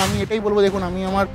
আমি এটাই বলবো, দেখুন আমি আমার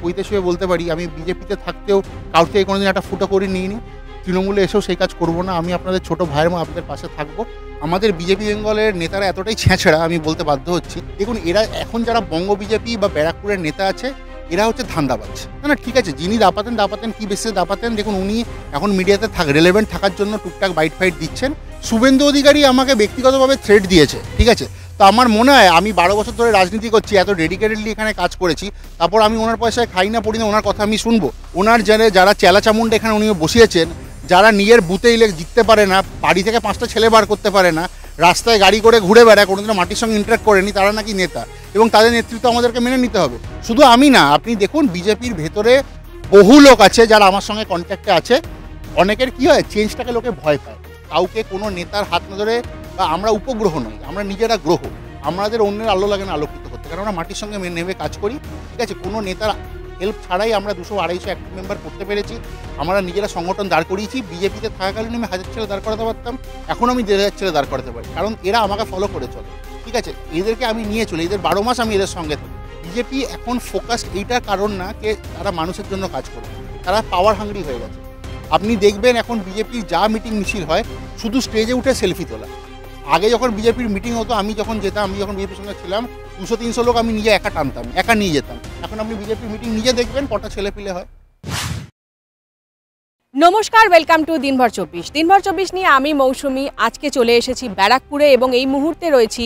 পৈতে শুয়ে বলতে পারি, আমি বিজেপিতে থাকতেও কারোর থেকে কোনোদিন একটা ফুটো করে নিইনি, তৃণমূলে এসেও সেই কাজ করব না। আমি আপনাদের ছোটো ভাইয়ের মতো আপনাদের পাশে থাকবো। আমাদের বিজেপি বেঙ্গলের নেতারা এতটাই ছেঁচড়া, আমি বলতে বাধ্য হচ্ছি। দেখুন এরা এখন যারা বঙ্গ বিজেপি বা ব্যারাকপুরের নেতা আছে, এরা হচ্ছে ধান্দাবাজ। না ঠিক আছে, যিনি দাপাতেন কী বেসিসে দাপাতেন, দেখুন উনি এখন মিডিয়াতে রেলেভেন্ট থাকার জন্য টুকটাক বাইট ফাইট দিচ্ছেন। শুভেন্দু অধিকারী আমাকে ব্যক্তিগতভাবে থ্রেট দিয়েছে, ঠিক আছে। তো আমার মনে হয় আমি 12 বছর ধরে রাজনীতি করছি, এত ডেডিকেটেডলি এখানে কাজ করেছি, তারপর আমি ওনার পয়সায় খাই না পড়ি না, ওনার কথা আমি শুনবো? ওনার যারা চেলা চামুন্ডা এখানে উনি বসিয়েছেন, যারা নিজের বুথে জিততে পারে না, বাড়ি থেকে 5টা ছেলে বার করতে পারে না, রাস্তায় গাড়ি করে ঘুরে বেড়ায়, কোনোদিনও মাটির সঙ্গে ইন্টারাক্ট করেনি, তারা নাকি নেতা, এবং তাদের নেতৃত্ব আমাদেরকে মেনে নিতে হবে। শুধু আমি না, আপনি দেখুন বিজেপির ভেতরে বহু লোক আছে যারা আমার সঙ্গে কন্ট্যাক্টে আছে। অনেকের কী হয়, চেঞ্জটাকে লোকে ভয় পায়। কাউকে কোনো নেতার হাত না ধরে, বা আমরা উপগ্রহ নই, আমরা নিজেরা গ্রহ, আমাদের অন্যের আলো লাগে না আলোকিত করতে, কারণ আমরা মাটির সঙ্গে নেমে কাজ করি, ঠিক আছে। কোনো নেতার হেল্প ছাড়াই আমরা 200-250 অ্যাক্টিভ মেম্বার করতে পেরেছি। আমরা নিজেরা সংগঠন দাঁড় করিয়েছি। বিজেপিতে থাকাকালীন আমি 1000 ছেলে দাঁড় করাতে পারতাম, এখন আমি 1500 ছেলে দাঁড় করাতে পারি, কারণ এরা আমাকে ফলো করে চলে, ঠিক আছে। এদেরকে আমি নিয়ে চলি, এদের 12 মাস আমি এদের সঙ্গে থাকি। বিজেপি এখন ফোকাস এইটার কারণ না যে তারা মানুষের জন্য কাজ করবে, তারা পাওয়ার হাংরি হয়ে গেছে। আপনি দেখবেন এখন বিজেপির যা মিটিং মিছিল হয়, শুধু স্টেজে উঠে সেলফি তোলা। আগে যখন বিজেপির মিটিং হতো, আমি যখন যেতাম, আমি যখন বিজেপির সঙ্গে ছিলাম, 200-300 লোক আমি নিজে একা টানতাম, একা নিয়ে যেতাম। এখন আপনি বিজেপির মিটিং নিজে দেখবেন কটা ছেলে পিলে হয়। নমস্কার, ওয়েলকাম টু দিনভর 24। দিনভর 24 নিয়ে আমি মৌসুমি আজকে চলে এসেছি ব্যারাকপুরে, এবং এই মুহূর্তে রয়েছি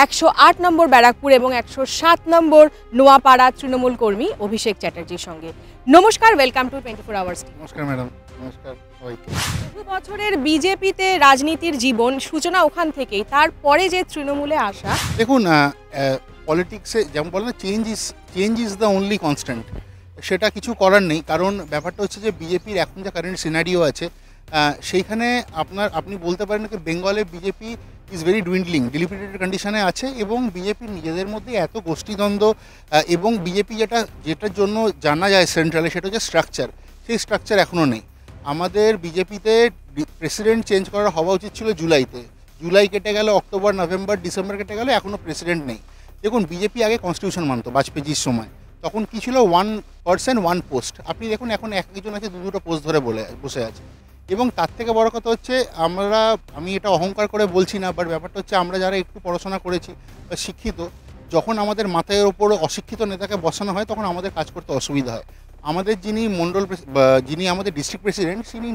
108 নম্বর ব্যারাকপুর এবং 107 নম্বর নোয়াপাড়া তৃণমূল কর্মী অভিষেক চ্যাটার্জির সঙ্গে। নমস্কার, ওয়েলকাম টু 24 আওয়ার্স। নমস্কার ম্যাডাম। নমস্কার সবাইকে। বহু বছরের বিজেপিতে রাজনীতির জীবন সূচনা ওখান থেকেই, তারপরে যে তৃণমূলে আসা। দেখুন পলিটিক্সে যেমন বলে না, change is the only constant, সেটা কিছু করার নেই। কারণ ব্যাপারটা হচ্ছে যে বিজেপির এখন যা কারেন্ট সিনারিও আছে, সেইখানে আপনি বলতে পারেন যে বেঙ্গলে বিজেপি ইজ ভেরি ডুইন্ডলিং, ডিলিপিটেড কন্ডিশনে আছে, এবং বিজেপির নিজেদের মধ্যে এত গোষ্ঠীদ্বন্দ্ব, এবং বিজেপি যেটার জন্য জানা যায় সেন্ট্রালে, সেটা হচ্ছে স্ট্রাকচার, সেই স্ট্রাকচার এখনও নেই। আমাদের বিজেপিতে প্রেসিডেন্ট চেঞ্জ করা হওয়া উচিত ছিল জুলাইতে, জুলাই কেটে গেল, অক্টোবর, নভেম্বর, ডিসেম্বর কেটে গেল, এখনও প্রেসিডেন্ট নেই। দেখুন বিজেপি আগে কনস্টিটিউশন মানত বাজপেয়ীজির সময়, তখন কী ছিল, 1 পার্সন 1 পোস্ট। আপনি দেখুন এখন একজন আছে 2-2টো পোস্ট ধরে বসে আছে। এবং তার থেকে বড় কথা হচ্ছে, আমি এটা অহংকার করে বলছি না, বাট ব্যাপারটা হচ্ছে আমরা যারা একটু পড়াশোনা করেছি বা শিক্ষিত, যখন আমাদের মাথায় ওপর অশিক্ষিত নেতাকে বসানো হয়, তখন আমাদের কাজ করতে অসুবিধা হয়। আমাদের যিনি আমাদের ডিস্ট্রিক্ট প্রেসিডেন্ট, তিনি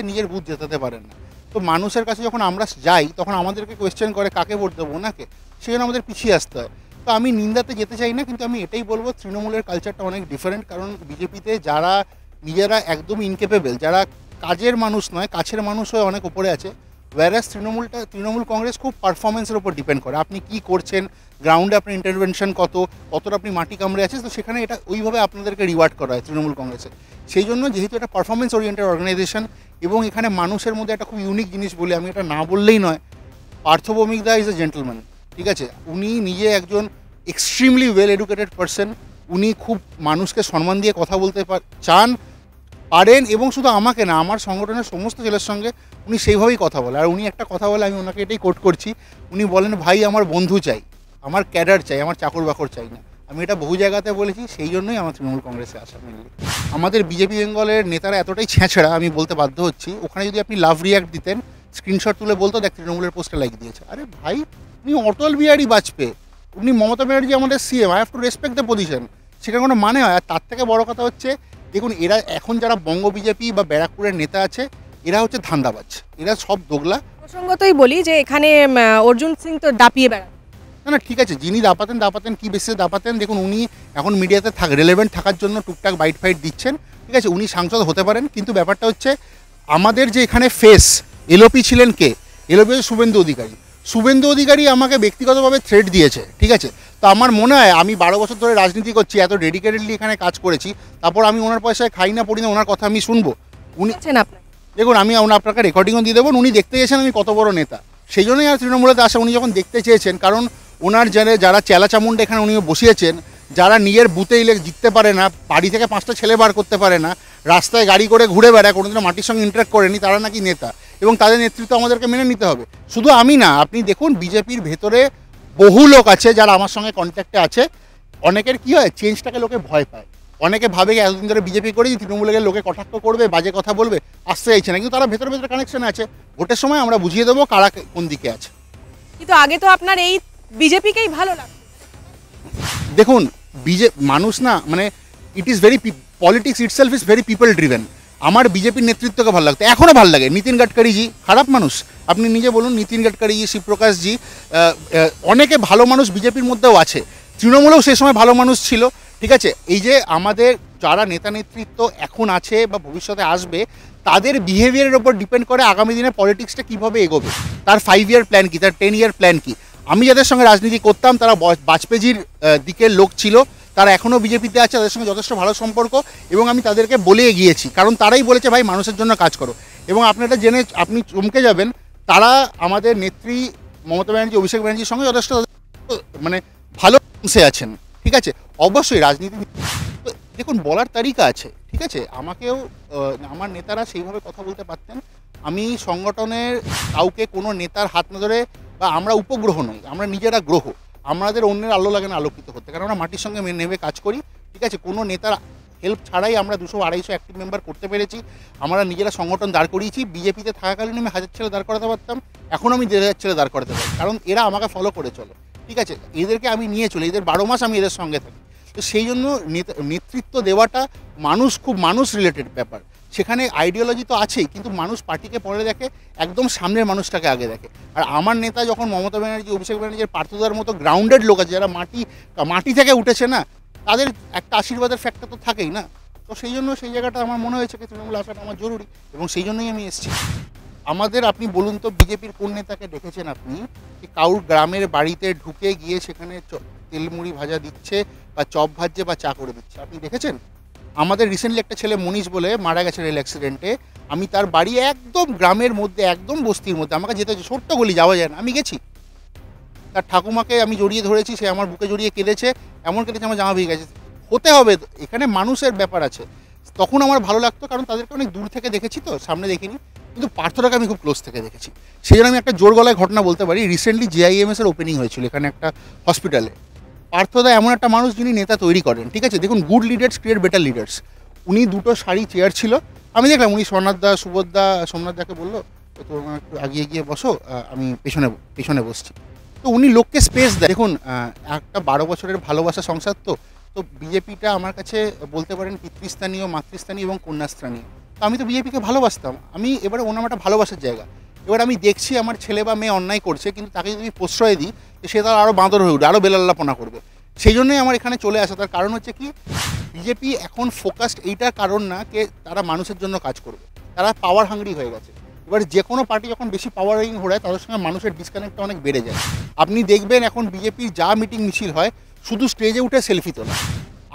নিজের বুথ জেতাতে পারেন না। তো মানুষের কাছে যখন আমরা যাই, তখন আমাদেরকে কোয়েশ্চেন করে কাকে ভোট দেবো, ওনাকে, সেই জন্য আমাদের পিছিয়ে আসতে হয়। তো আমি নিন্দাতে যেতে চাই না, কিন্তু আমি এটাই বলবো তৃণমূলের কালচারটা অনেক ডিফারেন্ট। কারণ বিজেপিতে যারা নিজেরা একদম ইনকেপেবল, যারা কাজের মানুষ নয়, কাছের মানুষ হয়ে অনেক উপরে আছে, ওয়ারাস তৃণমূল কংগ্রেস খুব পারফরমেন্সের উপর ডিপেন্ড করে। আপনি কি করছেন, গ্রাউন্ডে আপনার ইন্টারভেনশন কতটা আপনি মাটি কামড়ে আছেন, তো সেখানে এটা ওইভাবে আপনাদেরকে রিওয়ার্ড করা হয় তৃণমূল কংগ্রেসে। সেই জন্য যেহেতু এটা পারফরমেন্স ওরিয়েন্টেড অর্গানাইজেশন, এবং এখানে মানুষের মধ্যে একটা খুব ইউনিক জিনিস বলি, আমি এটা না বললেই নয়, পার্থ ভৌমিকদা ইজ এ জেন্টলম্যান, ঠিক আছে। উনি নিজে একজন এক্সট্রিমলি ওয়েল এডুকেটেড পারসন, উনি খুব মানুষকে সম্মান দিয়ে কথা বলতে পারেন, এবং শুধু আমাকে না, আমার সংগঠনের সমস্ত ছেলের সঙ্গে উনি সেইভাবেই কথা বলে। আর উনি একটা কথা বলে, আমি ওনাকে এটাই কোট করছি, উনি বলেন, ভাই আমার বন্ধু চাই, আমার ক্যাডার চাই, আমার চাকর বাকর চাই না। আমি এটা বহু জায়গাতে বলেছি, সেই জন্যই আমার তৃণমূল কংগ্রেসে আসা মেনলি। আমাদের বিজেপি বেঙ্গলের নেতারা এতটাই ছেঁচড়া, আমি বলতে বাধ্য হচ্ছি। ওখানে যদি আপনি লাভ রিয়াক্ট দিতেন, স্ক্রিনশট তুলে বলতো, দেখ তৃণমূলের পোস্টে লাইক দিয়েছে। আরে ভাই, উনি অটল বিহারী বাজপেয়ী, উনি মমতা ব্যানার্জি আমাদের CM, I have to respect the position, সেখানে কোনো মানে হয়? আর তার থেকে বড় কথা হচ্ছে, দেখুন এরা এখন যারা বঙ্গ বিজেপি বা ব্যারাকপুরের নেতা আছে, এরা হচ্ছে ধান্দাবাজ, এরা সব দোগলা। প্রসঙ্গতই বলি যে এখানে অর্জুন সিং তো দাপিয়ে বেড়ান। না ঠিক আছে, যিনি দাপাতেন কী বেসিসে দাপাতেন, দেখুন উনি এখন মিডিয়াতে রেলেভেন্ট থাকার জন্য টুকটাক বাইট ফাইট দিচ্ছেন, ঠিক আছে। উনি সাংসদ হতে পারেন, কিন্তু ব্যাপারটা হচ্ছে আমাদের যে এখানে ফেস এলওপি ছিলেন কে, এলওপি শুভেন্দু অধিকারী আমাকে ব্যক্তিগতভাবে থ্রেট দিয়েছে, ঠিক আছে। তো আমার মনে হয় আমি 12 বছর ধরে রাজনীতি করছি, এত ডেডিকেটেডলি এখানে কাজ করেছি, তারপর আমি ওনার পয়সায় খাই না পড়ি না, ওনার কথা আমি শুনবো? উনি দেখুন, আমি আপনাকে রেকর্ডিংও দিয়ে দেবো, উনি দেখতে চেয়েছেন আমি কত বড় নেতা, সেই জন্যই আর তৃণমূলেতে আসা। উনি যখন দেখতে চেয়েছেন, কারণ ওনার যারা চেলা চামুন্ডা এখানে উনি বসিয়েছেন, যারা নিজের বুথে জিততে পারে না, বাড়ি থেকে 5টা ছেলে বার করতে পারে না, রাস্তায় গাড়ি করে ঘুরে বেড়ায়, কোনোদিনও মাটির সঙ্গে ইন্টারাক্ট করেনি, তারা নাকি নেতা, এবং তাদের নেতৃত্ব আমাদেরকে মেনে নিতে হবে। শুধু আমি না, আপনি দেখুন বিজেপির ভেতরে বহু লোক আছে যারা আমার সঙ্গে কন্ট্যাক্টে আছে। অনেকের কী হয়, চেঞ্জটাকে লোকে ভয় পায়। অনেকে ভাবে কি এতদিন ধরে বিজেপি করেছি, তৃণমূলে গেলে লোকে কটাক্ষ করবে, বাজে কথা বলবে, আসতে চাইছে না, কিন্তু তারা ভেতরে ভেতরে কানেকশন আছে। ভোটের সময় আমরা বুঝিয়ে দেবো কারা কোন দিকে আছে। কিন্তু আগে তো আপনার এই বিজেপিকেই ভালো লাগতো। দেখুন, মানুষ না, মানে it is very, politics itself is very people driven. আমার বিজেপির নেতৃত্বকে ভালো লাগতো, এখনও ভালো লাগে। নীতিন গাডকারিজি খারাপ মানুষ? আপনি নিজে বলুন। নীতিন গাডকারিজি, শিবপ্রকাশজি, অনেকে ভালো মানুষ বিজেপির মধ্যেও আছে, তৃণমূলেও সে সময় ভালো মানুষ ছিল। ঠিক আছে, এই যে আমাদের যারা নেতা নেতৃত্ব এখন আছে বা ভবিষ্যতে আসবে, তাদের বিহেভিয়ারের ওপর ডিপেন্ড করে আগামী দিনে পলিটিক্সটা কীভাবে এগোবে, তার 5 ইয়ার প্ল্যান কী, তার 10 ইয়ার প্ল্যান কী। আমি যাদের সঙ্গে রাজনীতি করতাম তারা বাজপেয়ীজির দিকের লোক ছিল, তারা এখনও বিজেপিতে আছে, তাদের সঙ্গে যথেষ্ট ভালো সম্পর্ক, এবং আমি তাদেরকে বলে গিয়েছি, কারণ তারাই বলেছে ভাই মানুষের জন্য কাজ করো। এবং আপনি এটা জেনে আপনি চমকে যাবেন, তারা আমাদের নেত্রী মমতা ব্যানার্জি, অভিষেক ব্যানার্জির সঙ্গে যথেষ্ট মানে ভালো অংশে আছেন। ঠিক আছে, অবশ্যই রাজনীতি দেখুন বলার তারিকা আছে। ঠিক আছে, আমাকেও আমার নেতারা সেইভাবে কথা বলতে পারতেন। আমি সংগঠনের কাউকে কোনো নেতার হাত না ধরে, বা আমরা উপগ্রহ নই, আমরা নিজেরা গ্রহ, আমাদের অন্যের আলো লাগে না আলোকিত হতে, কারণ আমরা মাটির সঙ্গে নেমে কাজ করি। ঠিক আছে, কোনো নেতার হেল্প ছাড়াই আমরা 200-250 অ্যাক্টিভ মেম্বার করতে পেরেছি, আমরা নিজেরা সংগঠন দাঁড় করিয়েছি। বিজেপিতে থাকাকালীন আমি 1000 ছেলে দাঁড় করাতে পারতাম, এখন আমি 1500 ছেলে দাঁড় করাতে পারি, কারণ এরা আমাকে ফলো করে চলে। ঠিক আছে, এদেরকে আমি নিয়ে চলি, এদের 12 মাস আমি এদের সঙ্গে থাকি। তো সেই জন্য নেতৃত্ব দেওয়াটা মানুষ রিলেটেড ব্যাপার। সেখানে আইডিওলজি তো আছেই, কিন্তু মানুষ পার্টিকে পরে দেখে, একদম সামনের মানুষটাকে আগে দেখে। আর আমার নেতা যখন মমতা ব্যানার্জি, অভিষেক ব্যানার্জির, পার্থদার মতো গ্রাউন্ডেড লোক আছে, যারা মাটি থেকে উঠেছে না, তাদের একটা আশীর্বাদের ফ্যাক্টর তো থাকেই না। তো সেই জন্য সেই জায়গাটা আমার মনে হয়েছে কি তৃণমূল আসাটা আমার জরুরি, এবং সেই জন্যই আমি এসেছি। আমাদের, আপনি বলুন তো বিজেপির কোন নেতাকে দেখেছেন আপনি যে কারুর গ্রামের বাড়িতে ঢুকে গিয়ে সেখানে তেলমুড়ি ভাজা দিচ্ছে, বা চপ ভাজছে, বা চা করে দিচ্ছে? আপনি দেখেছেন? আমাদের রিসেন্টলি একটা ছেলে মনীষ বলে মারা গেছে রেল অ্যাক্সিডেন্টে। আমি তার বাড়ি একদম গ্রামের মধ্যে, একদম বস্তির মধ্যে, আমাকে যেতে হচ্ছে, ছোট্ট গলি, যাওয়া যায় না, আমি গেছি। তার ঠাকুমাকে আমি জড়িয়ে ধরেছি, সে আমার বুকে জড়িয়ে কেঁদেছে, এমন কেঁদেছে আমার জামা ভিজে গেছে। হতে হবে, এখানে মানুষের ব্যাপার আছে। তখন আমার ভালো লাগতো, কারণ তাদেরকে অনেক দূর থেকে দেখেছি, তো সামনে দেখিনি। কিন্তু পার্থটাকে আমি খুব ক্লোজ থেকে দেখেছি। সেই জন্য আমি একটা জোর গলায় ঘটনা বলতে পারি। রিসেন্টলি জিআইএমএস এর ওপেনিং হয়েছিল এখানে একটা হসপিটালে। পার্থদা এমন একটা মানুষ যিনি নেতা তৈরি করেন। ঠিক আছে, দেখুন, good leaders create better leaders. উনি 2টো সারি চেয়ার ছিল, আমি দেখলাম উনি সোমনাথদা, সুবোধদা, সোমনাথদাকে বললো তোমার একটু আগিয়ে গিয়ে বসো, আমি পেছনে বসছি। তো উনি লোককে স্পেস দেয়। দেখুন, একটা 12 বছরের ভালোবাসা সংসার, তো বিজেপিটা আমার কাছে বলতে পারেন পিতৃস্থানীয়, মাতৃস্থানীয় এবং কন্যাস্থানীয়। তো আমি তো বিজেপিকে ভালোবাসতাম। আমি এবারে ওনার একটা ভালোবাসার জায়গা। এবার আমি দেখছি আমার ছেলে বা মেয়ে অন্যায় করছে, কিন্তু তাকে যদি প্রশ্রয় দিই, সে তার আরও বাঁদর হয়ে উঠবে, আরও বেলাল্লাপনা করবে। সেই জন্যই আমার এখানে চলে আসা। তার কারণ হচ্ছে কি, বিজেপি এখন ফোকাসড এইটার কারণ না যে তারা মানুষের জন্য কাজ করবে, তারা পাওয়ার হাংরি হয়ে গেছে। এবার যে কোনো পার্টি যখন বেশি পাওয়ারিং হয়, তাদের সঙ্গে মানুষের ডিসকানেক্টটা অনেক বেড়ে যায়। আপনি দেখবেন এখন বিজেপির যা মিটিং মিছিল হয়, শুধু স্টেজে উঠে সেলফি তোলা।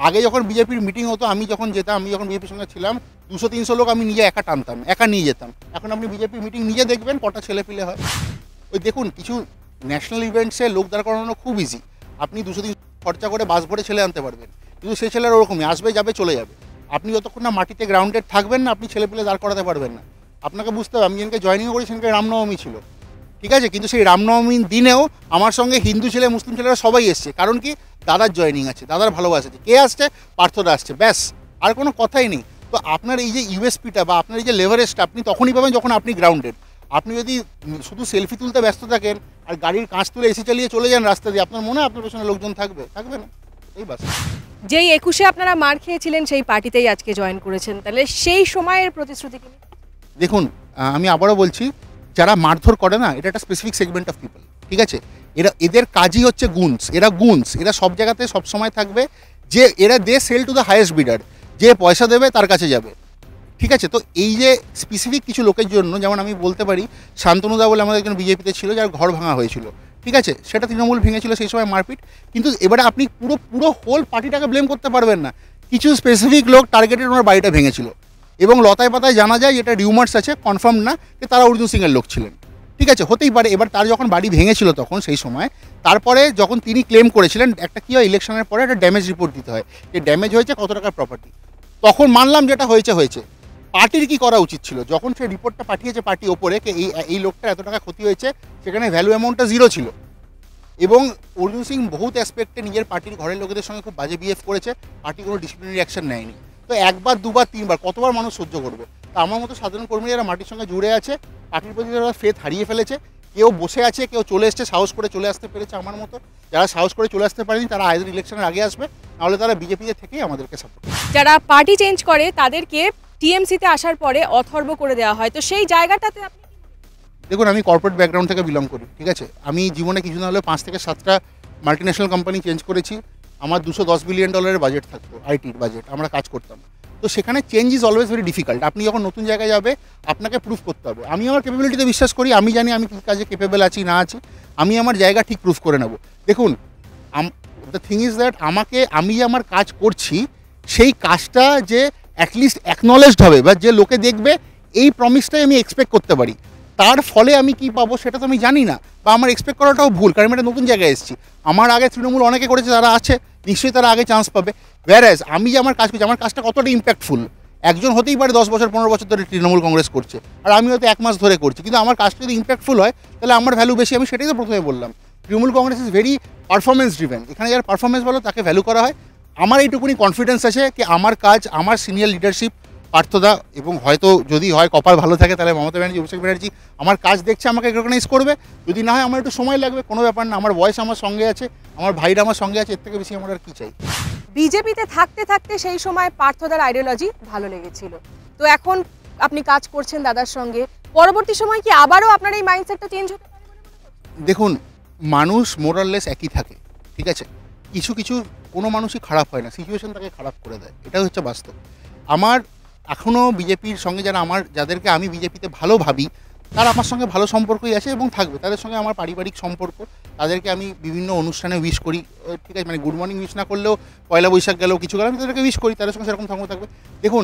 আগে যখন বিজেপির মিটিং হতো, আমি যখন বিজেপির সঙ্গে ছিলাম, 200-300 লোক আমি নিজে একা টানতাম, একা নিয়ে যেতাম। এখন আপনি বিজেপির মিটিং নিজে দেখবেন কটা ছেলে পিলে হয়। ওই দেখুন, কিছু ন্যাশনাল ইভেন্টসে লোক দাঁড় করানো খুব ইজি। আপনি 200-300 খরচা করে বাস ভরে ছেলে আনতে পারবেন, কিন্তু সেই ছেলেরা ওরকমই আসবে, যাবে, চলে যাবে। আপনি যতক্ষণ না মাটিতে গ্রাউন্ডেড থাকবেন না, আপনি ছেলে পিলে দাঁড় করাতে পারবেন না। আপনাকে বুঝতে হবে, আমি যেদিনকে জয়েনিং করি সেদিনকে রামনবমী ছিল। ঠিক আছে, কিন্তু সেই রামনবমীর দিনেও আমার সঙ্গে হিন্দু ছেলে, মুসলিম ছেলেরা সবাই এসছে। কারণ কি, দাদার জয়েনিং আছে, দাদার ভালোবাসা আছে। কে আসছে? পার্থদা আসছে, ব্যাস, আর কোনো কথাই নেই। তো আপনার এই যে ইউএসপিটা বা আপনার এই যে লেভারেজটা আপনি তখনই পাবেন যখন আপনি গ্রাউন্ডেড। আপনি যদি শুধু সেলফি তুলতে ব্যস্ত থাকেন আর গাড়ির কাঁচ তুলে এসি চালিয়ে চলে যান রাস্তা দিয়ে, আপনার মনে হয় আপনার পেছনে লোকজন থাকবে না, এই বাস। যেই 21-এ আপনারা মার খেয়েছিলেন সেই পার্টিতেই আজকে জয়েন করেছেন, তাহলে সেই সময়ের প্রতিশ্রুতি কি? দেখুন, আমি আবারও বলছি, যারা মারধর করে না, এটা একটা স্পেসিফিক সেগমেন্ট অফ পিপল। ঠিক আছে, এদের কাজই হচ্ছে গুনস, এরা সব জায়গাতে সব সময় থাকবে, যে এরা they sell to the highest bidder, যে পয়সা দেবে তার কাছে যাবে। ঠিক আছে, তো এই যে স্পেসিফিক কিছু লোকের জন্য, যেমন আমি বলতে পারি শান্তনুদা বলে আমাদের একজন বিজেপিতে ছিল, যার ঘর ভাঙা হয়েছিল। ঠিক আছে, সেটা তৃণমূল ভেঙেছিল সেই সময় মারপিট, কিন্তু এবারে আপনি পুরো হোল পার্টিটাকে ব্লেম করতে পারবেন না। কিছু স্পেসিফিক লোক টার্গেটেড ওনার বাড়িটা ভেঙেছিল, এবং লতায় পাতায় জানা যায়, যেটা রিউমার্স আছে, কনফার্ম না, যে তারা অর্জুন সিংয়ের লোক ছিলেন। ঠিক আছে, হতেই পারে। এবার তার যখন বাড়ি ভেঙেছিল তখন সেই সময়, তারপরে যখন তিনি ক্লেম করেছিলেন, একটা কী হয়, ইলেকশনের পরে একটা ড্যামেজ রিপোর্ট দিতে হয়, যে ড্যামেজ হয়েছে কত টাকার প্রপার্টি। তখন মানলাম যেটা হয়েছে। পার্টির কি করা উচিত ছিল, যখন সে রিপোর্টটা পাঠিয়েছে পার্টি ওপরে, এই লোকটা এত টাকা ক্ষতি হয়েছে, সেখানে ভ্যালু অ্যামাউন্টটা 0 ছিল। এবং অর্জুন সিং বহুত অ্যাসপেক্টে নিজের পার্টির ঘরের লোকেদের সঙ্গে খুব বাজে বিহেভ করেছে, পার্টি কোনো ডিসিপ্লিনারি অ্যাকশন নেয়নি। তো একবার দুবার তিনবার কতবার মানুষ সহ্য করবে? তা আমার মতো সাধারণ কর্মী যারা মাটির সঙ্গে জুড়ে আছে, পার্টির প্রতি যারা ফেথ হারিয়ে ফেলেছে, কেউ বসে আছে, কেউ চলে এসছে, সাহস করে চলে আসতে পেরেছে আমার মতো, যারা সাহস করে চলে আসতে পারেনি তারা আইদার ইলেকশনের আগে আসবে, নাহলে তারা বিজেপিতে থেকেই আমাদেরকে সাপোর্ট করবে। যারা পার্টি চেঞ্জ করে তাদেরকে টিএমসিতে আসার পরে অথর্ব করে দেওয়া হয়, তো সেই জায়গাটাতে আপনি দেখুন, আমি কর্পোরেট ব্যাকগ্রাউন্ড থেকে বিলং করি, ঠিক আছে। আমি জীবনে কিছু না হলেও 5 থেকে 7টা মাল্টিন্যাশনাল কোম্পানি চেঞ্জ করেছি। আমার $210 বিলিয়ন বাজেট থাকতো, আইটির বাজেট, আমরা কাজ করতাম। তো সেখানে change is always very difficult. আপনি যখন নতুন জায়গায় যাবে আপনাকে প্রুভ করতে হবে। আমি আমার ক্যাপাবিলিটিতে বিশ্বাস করি, আমি জানি আমি কী কাজে ক্যাপেবল আছি না আছি, আমি আমার জায়গা ঠিক প্রুভ করে নেব। দেখুন, দ্য থিং ইজ দ্যাট আমি যে আমার কাজ করছি সেই কাজটা যে অ্যাটলিস্ট অ্যাকনলেজড হবে বা যে লোকে দেখবে, এই প্রমিসটাই আমি এক্সপেক্ট করতে পারি। তার ফলে আমি কি পাবো সেটা তো আমি জানি না, বা আমার এক্সপেক্ট করাটাও ভুল, কারণ আমি একটা নতুন জায়গায় এসেছি। আমার আগে তৃণমূল অনেকে করেছে, যারা আছে নিশ্চয়ই তারা আগে চান্স পাবে। ওয়্যারএজ আমি যে আমার কাজ করছি, আমার কাজটা কতটা ইম্প্যাক্টফুল। একজন হতেই পারে 10 বছর 15 বছর ধরে তৃণমূল কংগ্রেস করছে, আর আমি হয়তো 1 মাস ধরে করছি, কিন্তু আমার কাজটা যদি ইম্প্যাক্টফুল হয় তাহলে আমার ভ্যালু বেশি। আমি সেটাই তো প্রথমে বললাম, Trinamool Congress is very performance driven. এখানে যার পারফরমেন্স ভালো তাকে ভ্যালু করা হয়। আমার এইটুকুনি কনফিডেন্স আছে কি আমার কাজ, আমার সিনিয়র লিডারশিপ পার্থদা, এবং হয়তো যদি হয় কপাল ভালো থাকে তাহলে মমতা ব্যানার্জি, অভিষেক ব্যানার্জি আমার কাজ দেখছে, আমাকে রেকগনাইজ করবে। যদি না হয় আমার একটু সময় লাগবে, কোনো ব্যাপার না। আমার বয়স আমার সঙ্গে আছে, আমার ভাইরা আমার সঙ্গে আছে, এর থেকে বেশি আমার আর কী চাই। বিজেপিতে থাকতে থাকতে সেই সময় পার্থদার আইডিওলজি ভালো লেগেছিল, তো এখন আপনি কাজ করছেন দাদার সঙ্গে, পরবর্তী সময় কি আবারও আপনার এই মাইন্ডসেটটা চেঞ্জ হতে পারে? দেখুন, মানুষ মোরাললেস একই থাকে, ঠিক আছে। কিছু কিছু কোনো মানুষই খারাপ হয় না, সিচুয়েশন তাকে খারাপ করে দেয়, এটা হচ্ছে বাস্তব। আমার এখনও বিজেপির সঙ্গে যাদেরকে আমি বিজেপিতে ভালো ভাবি, তারা আমার সঙ্গে ভালো সম্পর্কই আছে এবং থাকবে। তাদের সঙ্গে আমার পারিবারিক সম্পর্ক, তাদেরকে আমি বিভিন্ন অনুষ্ঠানে উইশ করি, ঠিক আছে। মানে গুড মর্নিং উইশ না করলেও, পয়লা বৈশাখ গেলেও কিছু গেলেও আমি তাদেরকে উইশ করি, তাদের সঙ্গে সেরকম থাকবে। দেখুন,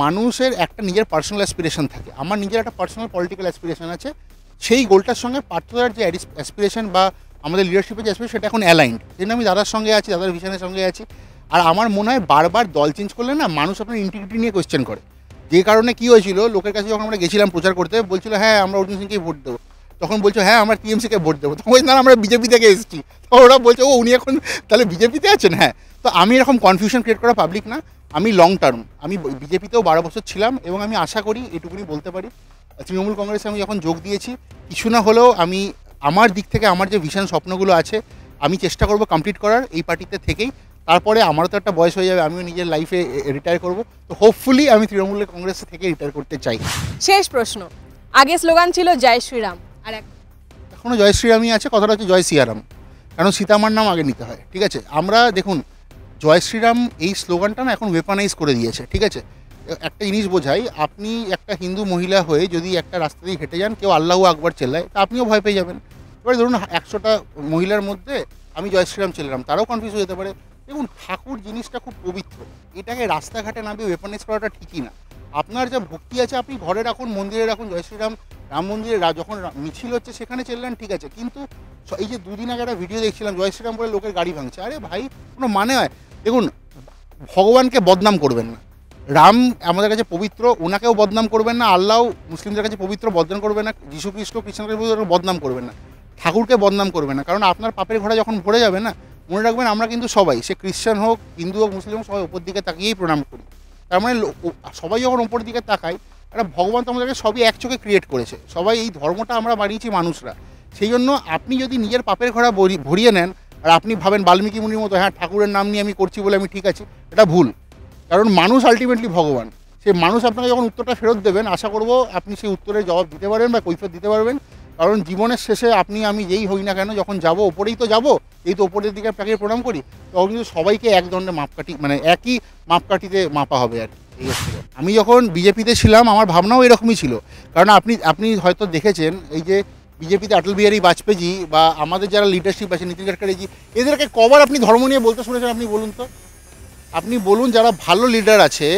মানুষের একটা নিজের পার্সোনাল অ্যাসপিরেশন থাকে, আমার নিজের একটা পার্সোনাল পলিটিক্যাল অ্যাসপিরেশন আছে। সেই গোলটার সঙ্গে পার্থদার যে অ্যাসপিরেশন বা আমাদের লিডারশিপের যে অ্যাসপিরেশন, সেটা এখন অ্যালাইন্ড। সেই জন্য আমি দাদার সঙ্গে আছি, দাদার ভিশনের সঙ্গে আছি। আর আমার মনে হয় বারবার দল চেঞ্জ করলে না, মানুষ আপনার ইন্টিগ্রিটি নিয়ে কোয়েশ্চেন করে। যে কারণে কী হয়েছিল, লোকের কাছে যখন আমরা গেছিলাম প্রচার করতে, বলছিল হ্যাঁ আমরা অর্জুন সিংকেই ভোট দেবো, তখন বলছো হ্যাঁ আমরা টিএমসিকে ভোট দেবো, তখন বলছি না আমরা বিজেপি থেকে এসেছি, তখন ওরা বলছে ও উনি এখন তাহলে বিজেপিতে আছেন। হ্যাঁ, তো আমি এরকম কনফিউশন ক্রিয়েট করা পাবলিক না। আমি লং টার্ম, আমি বিজেপিতেও 12 বছর ছিলাম, এবং আমি আশা করি এটুকুনি বলতে পারি, তৃণমূল কংগ্রেসে আমি যখন যোগ দিয়েছি, কিছু না হলেও আমি আমার দিক থেকে আমার যে ভিশন স্বপ্নগুলো আছে আমি চেষ্টা করব কমপ্লিট করার এই পার্টিতে থেকেই। তারপরে আমারও তো একটা বয়স হয়ে যাবে, আমিও নিজের লাইফে রিটায়ার করব। তো হোপফুলি আমি তৃণমূল কংগ্রেস থেকে রিটায়ার করতে চাই। শেষ প্রশ্ন, আগে স্লোগান ছিল জয় শ্রীরাম, আর এখনও জয় শ্রীরামই আছে, কথাটা হচ্ছে জয় সিয়ারাম, কারণ সীতামার নাম আগে নিতে হয়, ঠিক আছে। আমরা দেখুন, জয় শ্রীরাম এই স্লোগানটা না এখন ওয়েপানাইজ করে দিয়েছে, ঠিক আছে। একটা জিনিস বোঝাই, আপনি একটা হিন্দু মহিলা হয়ে যদি একটা রাস্তা দিয়ে হেঁটে যান, কেউ আল্লাহু আকবর চেল্লায়, তা আপনিও ভয় পেয়ে যাবেন। এবার ধরুন 100টা মহিলার মধ্যে আমি জয় শ্রীরাম চেল্লাম, তারাও কনফিউজ হয়ে যেতে পারে। দেখুন, ঠাকুর জিনিসটা খুব পবিত্র, এটাকে রাস্তাঘাটে নামিয়ে ওয়েপানাইজ করাটা ঠিকই না। আপনার যা ভক্তি আছে আপনি ঘরে রাখুন, মন্দিরে রাখুন, জয় শ্রীরাম। রাম মন্দিরে যখন মিছিল হচ্ছে সেখানে চেল্লান, ঠিক আছে, কিন্তু এই যে 2 দিন আগে একটা ভিডিও দেখছিলাম জয় শ্রীরাম বলে লোকের গাড়ি ভাঙছে, আরে ভাই কোনো মানে হয়? দেখুন, ভগবানকে বদনাম করবেন না, রাম আমাদের কাছে পবিত্র, ওনাকেও বদনাম করবেন না, আল্লাহ মুসলিমদের কাছে পবিত্র, বদনাম করবেন না, যীশু খ্রিস্ট খ্রিস্টানদের বদনাম করবেন না, ঠাকুরকে বদনাম করবেন না, কারণ আপনার পাপের ঘোড়া যখন ভরে যাবে না, মনে রাখবেন আমরা কিন্তু সবাই, সে খ্রিস্টান হোক, হিন্দু হোক, মুসলিম হোক, সবাই ওপর দিকে তাকিয়েই প্রণাম করি। তার মানে সবাই যখন ওপর দিকে তাকায়, একটা ভগবান তো আমাদেরকে সবই এক চোখে ক্রিয়েট করেছে, সবাই এই ধর্মটা আমরা বানিয়েছি মানুষরা। সেই জন্য আপনি যদি নিজের পাপের ঘোড়া ভরিয়ে নেন আর আপনি ভাবেন বাল্মীকি মুনির মতো হ্যাঁ ঠাকুরের নাম নিয়ে আমি করছি বলে আমি ঠিক আছি, এটা ভুল। কারণ মানুষ আলটিমেটলি ভগবান, সেই মানুষ আপনাকে যখন উত্তরটা ফেরত দেবেন, আশা করব আপনি সেই উত্তরের জবাব দিতে পারবেন বা কৈফিয়ত দিতে পারবেন। কারণ জীবনের শেষে আপনি আমি যেই হই না কেন, যখন যাব ওপরেই তো যাব, এই তো ওপরের দিকে আপনাকে প্রণাম করি, তখন কিন্তু সবাইকে এক দণ্ডে মাপকাঠি, মানে একই মাপকাঠিতে মাপা হবে আর কি। এই হচ্ছে। আমি যখন বিজেপিতে ছিলাম আমার ভাবনাও এরকমই ছিল, কারণ আপনি হয়তো দেখেছেন এই যে বিজেপিতে অটল বিহারী বাজপেয়ী বা আমাদের যারা লিডারশিপ আছে নীতিন গাডকারিজি, এদেরকে কবার আপনি ধর্ম নিয়ে বলতে শুনেছেন? আপনি বলুন তো, আপনি বলুন, যারা ভালো লিডার আছে,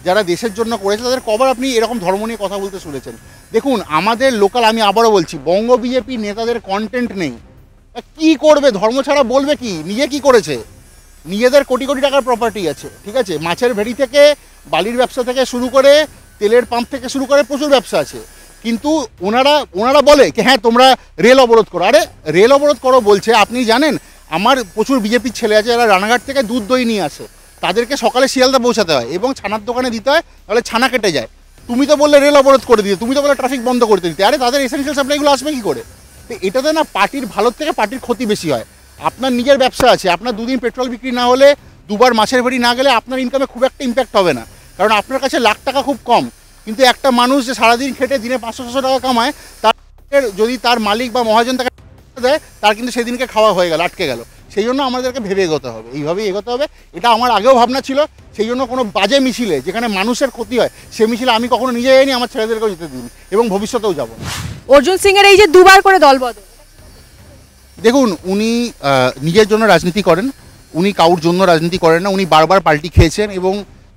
যারা দেশের জন্য করেছে, তাদের কবার আপনি এরকম ধর্ম নিয়ে কথা বলতে শুনেছেন? দেখুন, আমাদের লোকাল, আমি আবারও বলছি, বঙ্গ বিজেপি নেতাদের কন্টেন্ট নেই, কি করবে? ধর্ম ছাড়া বলবে কি? নিজে কি করেছে? নিজেদের কোটি কোটি টাকার প্রপার্টি আছে, ঠিক আছে, মাছের ভেড়ি থেকে বালির ব্যবসা থেকে শুরু করে তেলের পাম্প থেকে শুরু করে প্রচুর ব্যবসা আছে, কিন্তু ওনারা বলে কি হ্যাঁ তোমরা রেল অবরোধ করো। আরে রেল অবরোধ করো বলছে, আপনি জানেন আমার প্রচুর বিজেপির ছেলে আছে যারা রানাঘাট থেকে দুধ দই নিয়ে আসে, তাদেরকে সকালে শিয়ালদা পৌঁছাতে হয় এবং ছানার দোকানে দিতে হয়, তাহলে ছানা কেটে যায়। তুমি তো বললে রেল অবরোধ করে দিতে, তুমি তো বললে ট্রাফিক বন্ধ করতে দিতে, আরে তাদের এসেন্সিয়াল সাপ্লাইগুলো আসবে কী করে? তো এটাতে না পার্টির ভালোর থেকে পার্টির ক্ষতি বেশি হয়। আপনার নিজের ব্যবসা আছে, আপনার দুদিন পেট্রোল বিক্রি না হলে, দুবার মাছের ভেড়ি না গেলে আপনার ইনকামে খুব একটা ইম্প্যাক্ট হবে না, কারণ আপনার কাছে লাখ টাকা খুব কম। কিন্তু একটা মানুষ যে সারাদিন খেটে দিনে 500-600 টাকা কামায়, তার যদি তার মালিক বা মহাজন তাকে দেয়, তার কিন্তু সেদিনকে খাওয়া হয়ে গেল, আটকে গেল। সেই জন্য আমাদেরকে ভেবে এগোতে হবে, এইভাবেই এগোতে হবে। এটা আমার আগেও ভাবনা ছিল। সেই জন্য কোনো বাজে মিছিলে যেখানে মানুষের ক্ষতি হয় সে মিছিলে আমি কখনো নিজে যাইনি, আমার ছেলেদেরকেও যেতে দিইনি এবং ভবিষ্যতেও যাব না। অর্জুন সিং এর এই যে দুবার করে দলবদল, দেখুন উনি নিজের জন্য রাজনীতি করেন, উনি কারোর জন্য রাজনীতি করেন না, উনি বারবার পাল্টি খেয়েছেন। এবং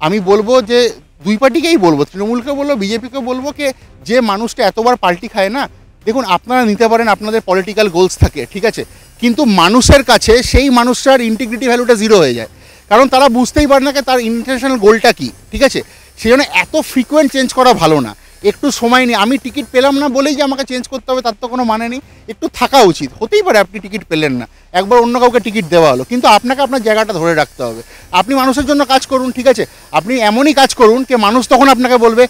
আমি বলবো যে দুই পার্টিকেই বলবো, তৃণমূলকে বলবো, বিজেপিকে বলবো, যে যে মানুষটা এতবার পাল্টি খায় না, দেখুন আপনারা নিতে পারেন আপনাদের পলিটিক্যাল গোলস থাকে, ঠিক আছে, কিন্তু মানুষের কাছে সেই মানুষটার ইন্টিগ্রিটি ভ্যালুটা জিরো হয়ে যায়, কারণ তারা বুঝতেই পারে না যে তার ইন্টারন্যাশনাল গোলটা কী, ঠিক আছে। সেই জন্য এত ফ্রিকোয়েন্ট চেঞ্জ করা ভালো না, একটু সময় নিয়ে। আমি টিকিট পেলাম না বলেই যে আমাকে চেঞ্জ করতে হবে তার তো কোনো মানে নেই, একটু থাকা উচিত। হতেই পারে আপনি টিকিট পেলেন না, একবার অন্য কাউকে টিকিট দেওয়া হলো, কিন্তু আপনাকে আপনার জায়গাটা ধরে রাখতে হবে। আপনি মানুষের জন্য কাজ করুন, ঠিক আছে, আপনি এমনই কাজ করুন যে মানুষ তখন আপনাকে বলবে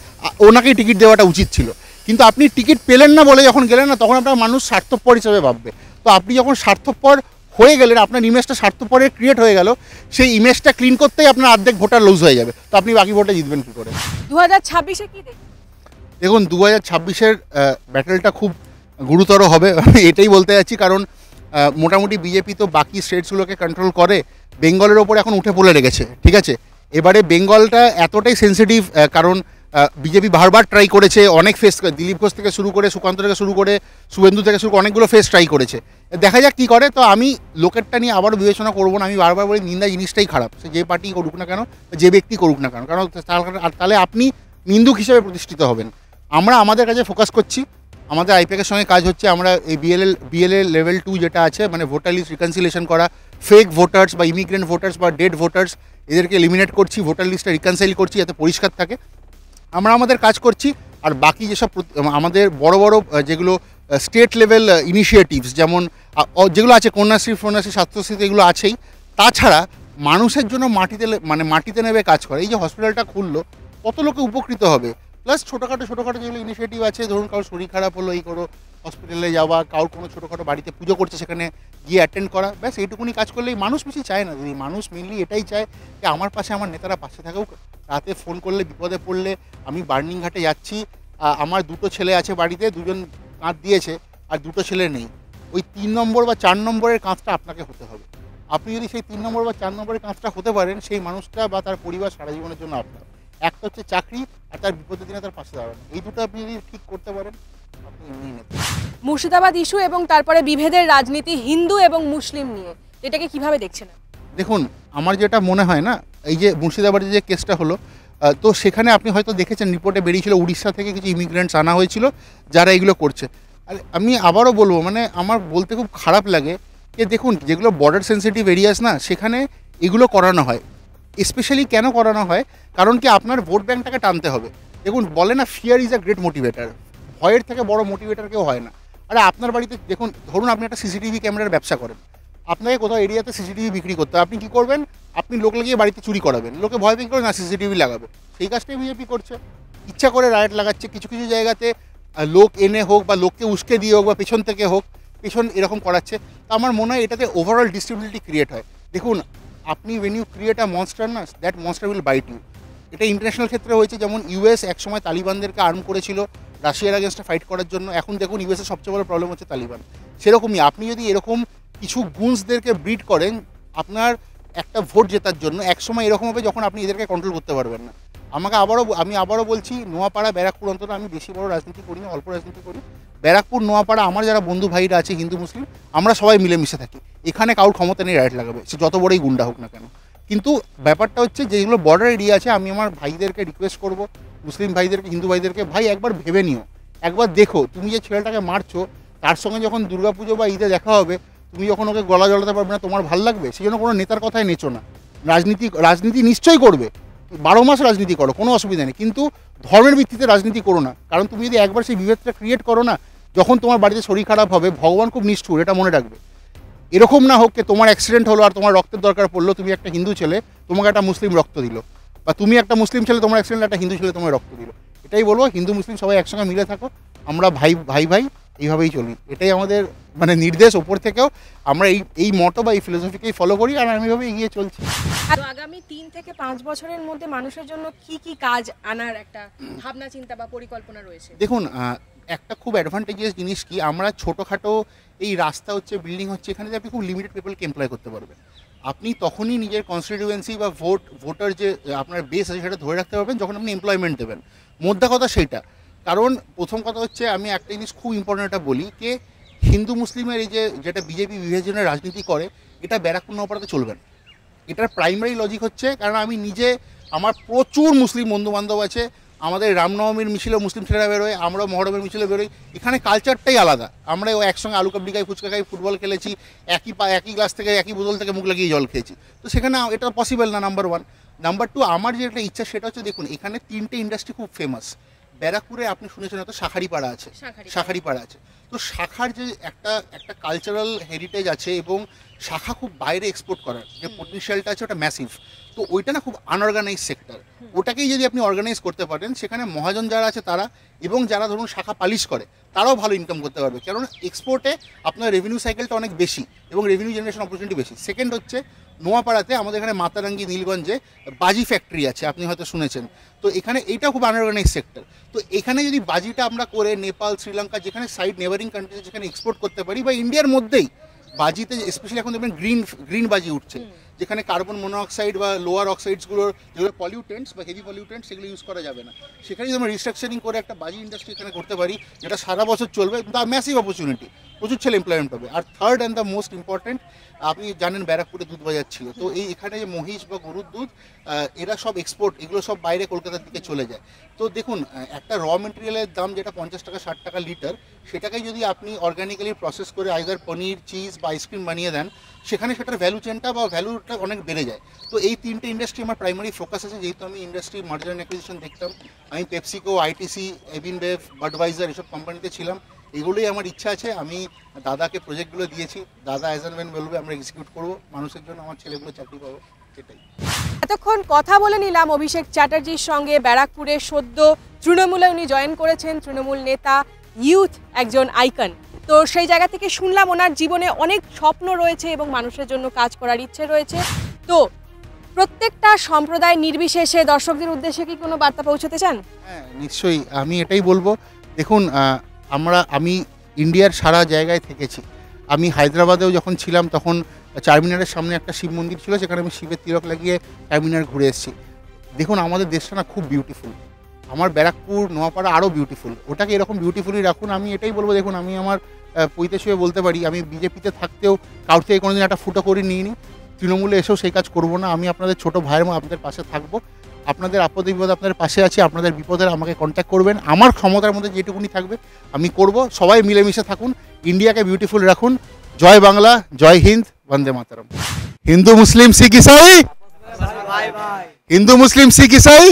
ওনাকেই টিকিট দেওয়াটা উচিত ছিল। কিন্তু আপনি টিকিট পেলেন না বলে যখন গেলেন না, তখন আপনার মানুষ স্বার্থপর হিসেবে ভাববে। তো আপনি যখন স্বার্থপর হয়ে গেলেন, আপনার ইমেজটা স্বার্থপরের ক্রিয়েট হয়ে গেল, সেই ইমেজটা ক্লিন করতেই আপনার অর্ধেক ভোটার লুজ হয়ে যাবে। তো আপনি বাকি ভোটে জিতবেন কী করে? 2026-এ কি দেখবেন? দেখুন 2026-এর ব্যাটেলটা খুব গুরুতর হবে, আমি এটাই বলতে যাচ্ছি। কারণ মোটামুটি বিজেপি তো বাকি স্টেটসগুলোকে কন্ট্রোল করে, বেঙ্গলের ওপর এখন উঠে পড়ে লেগেছে, ঠিক আছে। এবারে বেঙ্গলটা এতটাই সেন্সিটিভ, কারণ বিজেপি বারবার ট্রাই করেছে, অনেক ফেস, দিলীপ ঘোষ থেকে শুরু করে, সুকান্ত থেকে শুরু করে, শুভেন্দু থেকে শুরু করে অনেকগুলো ফেস ট্রাই করেছে। দেখা যাক কী করে। তো আমি লোকেরটা নিয়ে আবারও বিবেচনা করবো না। আমি বারবার বলি নিন্দা জিনিসটাই খারাপ, সে যে পার্টি করুক না কেন, যে ব্যক্তি করুক না কেন, কারণ তাহলে আপনি নিন্দুক হিসেবে প্রতিষ্ঠিত হবেন। আমরা আমাদের কাছে ফোকাস করছি, আমাদের আইপ্যাকের সঙ্গে কাজ হচ্ছে। আমরা এই বিএলএ লেভেল 2 যেটা আছে, মানে ভোটার লিস্ট রিকনসিলিয়েশন করা, ফেক ভোটার্স বা ইমিগ্রেন্ট ভোটার্স বা ডেড ভোটার্স, এদেরকে এলিমিনেট করছি, ভোটার লিস্টটা রিকনসাইল করছি যাতে পরিষ্কার থাকে। আমরা আমাদের কাজ করছি। আর বাকি যেসব আমাদের বড় বড় যেগুলো স্টেট লেভেল ইনিশিয়েটিভস, যেমন যেগুলো আছে কন্যাশ্রী, ফন্যাশ্রী, স্বাস্থ্যশ্রী, এগুলো আছেই। তাছাড়া মানুষের জন্য মাটিতে নেবে কাজ করে। এই যে হসপিটালটা খুললো, কত লোকে উপকৃত হবে। প্লাস ছোটোখাটো যেগুলো ইনিশিয়েটিভ আছে, ধরুন কারোর শরীর খারাপ হলো, এই করো, হসপিটালে যাওয়া, কারোর কোনো ছোটোখাটো বাড়িতে পুজো করছে সেখানে গিয়ে অ্যাটেন্ড করা, ব্যাস এইটুকুনি কাজ করলেই মানুষ বেশি চায় না। দিদি মানুষ মেনলি এটাই চায় যে আমার পাশে আমার নেতারা পাশে থাকুক। রাতে ফোন করলে, বিপদে পড়লে, আমি বার্নিং ঘাটে যাচ্ছি, আমার 2টো ছেলে আছে বাড়িতে, 2জন কাঁধ দিয়েছে আর 2টো ছেলে নেই, ওই 3 নম্বর বা 4 নম্বরের কাঁধটা আপনাকে হতে হবে। আপনি যদি সেই 3 নম্বর বা 4 নম্বরের কাঁধটা হতে পারেন, সেই মানুষটা বা তার পরিবার সারা জীবনের জন্য আপনার। একটা হচ্ছে চাকরি, আর তার বিপদের দিনে তার পাশে দাঁড়ানো। এই দুটো আপনি যদি ঠিক করতে পারেন, আপনি এমনি নেতা। মুর্শিদাবাদ ইস্যু এবং তারপরে বিভেদের রাজনীতি হিন্দু এবং মুসলিম নিয়ে, এটাকে কিভাবে দেখছেন? দেখুন আমার যেটা মনে হয় না, এই যে মুর্শিদাবাদের যে কেসটা হলো, তো সেখানে আপনি হয়তো দেখেছেন রিপোর্টে বেরিয়েছিল উড়িষ্যা থেকে কিছু ইমিগ্রেন্টস আনা হয়েছিল যারা এগুলো করছে। আর আমি আবারও বলবো, মানে আমার বলতে খুব খারাপ লাগে যে দেখুন যেগুলো বর্ডার সেন্সিটিভ এরিয়াস না, সেখানে এগুলো করানো হয়। স্পেশালি কেন করানো হয়? কারণ কি আপনার ভোট ব্যাঙ্কটাকে টানতে হবে। দেখুন বলে না, fear is a great motivator, ভয়ের থেকে বড় মোটিভেটার কেউ হয় না। আরে আপনার বাড়িতে দেখুন, ধরুন আপনি একটা সিসিটিভি ক্যামেরার ব্যবসা করেন, আপনাকে কোথাও এরিয়াতে সিসিটিভি বিক্রি করতে হবে, আপনি কী করবেন? আপনি লোক লাগিয়ে বাড়িতে চুরি করাবেন, লোকে ভয় পেয়ে করে না সিসিটিভি লাগাবে। সেই কাজটাই বিজেপি করছে, ইচ্ছা করে রাইট লাগাচ্ছে। কিছু কিছু জায়গাতে লোক এনে হোক বা লোককে উস্কে দিয়ে হোক বা পেছন থেকে হোক, পেছন এরকম করাচ্ছে। তো আমার মনে হয় এটাতে ওভারঅল ডিস্ট্রিবিউটিভিটি ক্রিয়েট হয়। দেখুন আপনি when you create a monster না, that monster will bite you. এটা ইন্টারন্যাশনাল ক্ষেত্রে হয়েছে, যেমন ইউএস একসময় তালিবানদেরকে আর্ম করেছিল রাশিয়ার আগেনস্টে ফাইট করার জন্য। এখন দেখুন ইউএসের সবচেয়ে বড় প্রবলেম হচ্ছে তালিবান। সেরকমই আপনি যদি এরকম কিছু গুন্সদেরকে ব্রিড করেন আপনার একটা ভোট জেতার জন্য, একসময় এরকম হবে যখন আপনি এদেরকে কন্ট্রোল করতে পারবেন না। আমি আবারও বলছি, নোয়াপাড়া, ব্যারাকপুর, অন্তত আমি বেশি বড় রাজনীতি করি না, অল্প রাজনীতি করি। ব্যারাকপুর, নোয়াপাড়া, আমার যারা বন্ধু ভাইরা আছে হিন্দু মুসলিম, আমরা সবাই মিলেমিশে থাকি। এখানে কারোর ক্ষমতা নেই রাইট লাগাবে, সে যত বড়ই গুন্ডা হোক না কেন। কিন্তু ব্যাপারটা হচ্ছে যেগুলো বর্ডার এরিয়া আছে, আমি আমার ভাইদেরকে রিকোয়েস্ট করব, মুসলিম ভাইদেরকে, হিন্দু ভাইদেরকে, ভাই একবার ভেবে নিও, একবার দেখো তুমি যে ছেলেটাকে মারছো তার সঙ্গে যখন দুর্গাপুজো বা ঈদে দেখা হবে, তুমি যখন ওকে গলা জড়াতে পারবে না, তোমার ভালো লাগবে? সেই জন্য কোনো নেতার কথায় নেচো না। রাজনীতি নিশ্চয়ই করবে, 12 মাস রাজনীতি করো, কোনো অসুবিধা নেই, কিন্তু ধর্মের ভিত্তিতে রাজনীতি করো না। কারণ তুমি যদি একবার সেই বিভেদটা ক্রিয়েট করো না, যখন তোমার বাড়িতে শরীর খারাপ হবে, ভগবান খুব নিষ্ঠুর, এটা মনে রাখবে। এরকম না হোক যে তোমার অ্যাক্সিডেন্ট হলো আর তোমার রক্তের দরকার পড়লো, তুমি একটা হিন্দু ছেলে, তোমাকে একটা মুসলিম রক্ত দিল, বা তুমি একটা মুসলিম ছেলে, তোমার অ্যাক্সিডেন্ট একটা হিন্দু ছেলে তোমার রক্ত দিল। এটাই বলবো, হিন্দু মুসলিম সবাই একসঙ্গে মিলে থাকো, আমরা ভাই ভাই ভাই এইভাবেই চলি। এটাই আমাদের মানে নির্দেশ ওপর থেকেও, আমরা এই মটো বা এই ফিলোসফিকেই ফলো করি, আর আমি এভাবে এগিয়ে চলছি। আর আগামী 3 থেকে 5 বছরের মধ্যে মানুষের জন্য কি কি কাজ আনার একটা ভাবনা চিন্তা বা পরিকল্পনা রয়েছে? দেখুন, একটা খুব অ্যাডভান্টেজিয়াস জিনিস কি, আমরা ছোটোখাটো এই রাস্তা হচ্ছে, বিল্ডিং হচ্ছে, এখানে যে আপনি খুব লিমিটেড পিপলকে এমপ্লয় করতে পারবেন। আপনি তখনই নিজের কনস্টিটিউয়েন্সি বা ভোটার যে আপনার বেস আছে সেটা ধরে রাখতে পারবেন যখন আপনি এমপ্লয়মেন্ট দেবেন। মোদ্দা কথা সেইটা। কারণ প্রথম কথা হচ্ছে, আমি একটা জিনিস খুব ইম্পর্টেন্ট এটা বলি, যে হিন্দু মুসলিমের এই যেটা বিজেপি বিভাজনের রাজনীতি করে, এটা ব্যারাকপুর নওপাড়াতে চলবে না। এটার প্রাইমারি লজিক হচ্ছে, কারণ আমি নিজে, আমার প্রচুর মুসলিম বন্ধুবান্ধব আছে, আমাদের রামনবমীর মিছিলে মুসলিম ছেলেরা বেরোয়, আমরাও মহরমের মিছিলে বেরোই। এখানে কালচারটাই আলাদা। আমরা একসঙ্গে আলু কাবলি খাই, ফুচকা খাই, ফুটবল খেলেছি, একই গ্লাস থেকে, একই বোতল থেকে মুখ লাগিয়ে জল খেয়েছি। তো সেখানে এটা পসিবল না, নাম্বার 1। নাম্বার 2, আমার যে একটা ইচ্ছা সেটা হচ্ছে, দেখুন এখানে 3টে ইন্ডাস্ট্রি খুব ফেমাস। ব্যারাকপুরে আপনি শুনেছেন হয়তো শাঁখারিপাড়া আছে, শাঁখারিপাড়া আছে। তো শাখার যে একটা কালচারাল হেরিটেজ আছে, এবং শাখা খুব বাইরে এক্সপোর্ট করার যে পটেনশিয়ালটা আছে, ওটা ম্যাসিভ। তো ওইটা না খুব আনঅর্গানাইজ সেক্টর। ওটাকেই যদি আপনি অর্গানাইজ করতে পারেন, সেখানে মহাজন যারা আছে তারা, এবং যারা ধরুন শাখা পালিশ করে, তারাও ভালো ইনকাম করতে পারবে। কারণ এক্সপোর্টে আপনার রেভিনিউ সাইকেলটা অনেক বেশি, এবং রেভিনিউ জেনারেশন অপরচুনিটি বেশি। সেকেন্ড হচ্ছে, নোয়াপাড়াতে আমাদের এখানে মাতারাঙ্গি নীলগঞ্জে বাজি ফ্যাক্টরি আছে, আপনি হয়তো শুনেছেন। তো এখানে এইটা খুব আনঅর্গানাইজ সেক্টর। তো এখানে যদি বাজিটা আমরা করে নেপাল, শ্রীলঙ্কা, যেখানে সাইড নেবারিং কান্ট্রিজ, যেখানে এক্সপোর্ট করতে পারি, বা ইন্ডিয়ার মধ্যেই বাজিতে স্পেশালি এখন দেখবেন গ্রিন বাজি উঠছে, যেখানে কার্বন মনোঅক্সাইড বা লোয়ার অক্সাইডসগুলোর যেগুলো পলিউটেন্টস বা হেভি পলিউটেন্টস, সেগুলো ইউজ করা যাবে না। সেখানে যদি আমরা রিস্ট্রাকচারিং করে একটা বাজি ইন্ডাস্ট্রি এখানে করতে পারি, যেটা সারা বছর চলবে, দ্য ম্যাসিভ অপরচুনিটি, প্রচুর ছেলে এমপ্লয়মেন্ট পাবে। আর third and the most important, আপনি জানেন ব্যারাকপুরে দুধ বাজার ছিল, তো এখানে যে মহিষ বা গরুর দুধ, এরা সব এক্সপোর্ট, এগুলো সব বাইরে কলকাতার দিকে চলে যায়। তো দেখুন, একটা র মেটেরিয়ালের দাম যেটা 50 টাকা 60 টাকা লিটার, সেটাকে যদি আপনি অর্গানিক্যালি প্রসেস করে আইদার পনির, চিজ বা আইসক্রিম বানিয়ে দেন, সেখানে সেটার ভ্যালু চেনটা বা ভ্যালুটা অনেক বেড়ে যায়। তো এই 3টে ইন্ডাস্ট্রি আমার প্রাইমারি ফোকাস আছে। যেহেতু আমি ইন্ডাস্ট্রি মার্জার অ্যান্ড অ্যাকুইজিশন দেখতাম, আমি পেপসিকো, আইটিসি, এভিনবেভ, বাডওয়াইজার এসব কোম্পানিতে ছিলাম। এগুলোই আমার ইচ্ছা আছে। আমি দাদাকে প্রজেক্টগুলো দিয়েছি, দাদা অ্যাজ অ্যান্ড ওয়েন বলবে আমরা এক্সিকিউট করবো, মানুষের জন্য আমার ছেলেগুলো চাকরি পাবো, এটাই। এতক্ষণ কথা বলে নিলাম অভিষেক চ্যাটার্জির সঙ্গে। ব্যারাকপুরে সদ্য তৃণমূলে উনি জয়েন করেছেন, তৃণমূল নেতা, ইউথ একজন আইকন। তো সেই জায়গা থেকে শুনলাম ওনার জীবনে অনেক স্বপ্ন রয়েছে এবং মানুষের জন্য কাজ করার ইচ্ছে রয়েছে। তো প্রত্যেকটা সম্প্রদায় নির্বিশেষে দর্শকদের উদ্দেশ্যে কি কোনো বার্তা পৌঁছতে চান? হ্যাঁ, নিশ্চয়ই। আমি এটাই বলবো, দেখুন আমি ইন্ডিয়ার সারা জায়গায় থেকেছি। আমি হায়দ্রাবাদেও যখন ছিলাম, তখন চারমিনারের সামনে একটা শিব মন্দির ছিল, সেখানে আমি শিবের তিলক লাগিয়ে চারমিনার ঘুরে এসেছি। দেখুন, আমাদের দেশটা না খুব বিউটিফুল। আমার ব্যারাকপুর, নোয়াপাড়া আরও বিউটিফুল। ওটাকে এরকম বিউটিফুলি রাখুন। আমি এটাই বলবো, দেখুন আমি আমার পৈতে শুয়ে বলতে পারি, আমি বিজেপিতে থাকতেও কারোর থেকে কোনোদিন একটা ফুটো করে নিইনি, তৃণমূলে এসেও সেই কাজ করবো না। আমি আপনাদের ছোটো ভাইয়ের মতো আপনাদের পাশে থাকবো। আপনাদের আপদে বিপদে আপনাদের পাশে আছি। আপনাদের বিপদে আমাকে কন্ট্যাক্ট করবেন, আমার ক্ষমতার মধ্যে যেটুকুনি থাকবে আমি করব। সবাই মিলেমিশে থাকুন, ইন্ডিয়াকে বিউটিফুল রাখুন। জয় বাংলা, জয় হিন্দ, বন্দে মাতরম। হিন্দু মুসলিম শিখ ইসাই, হিন্দু মুসলিম শিখ ইসাই।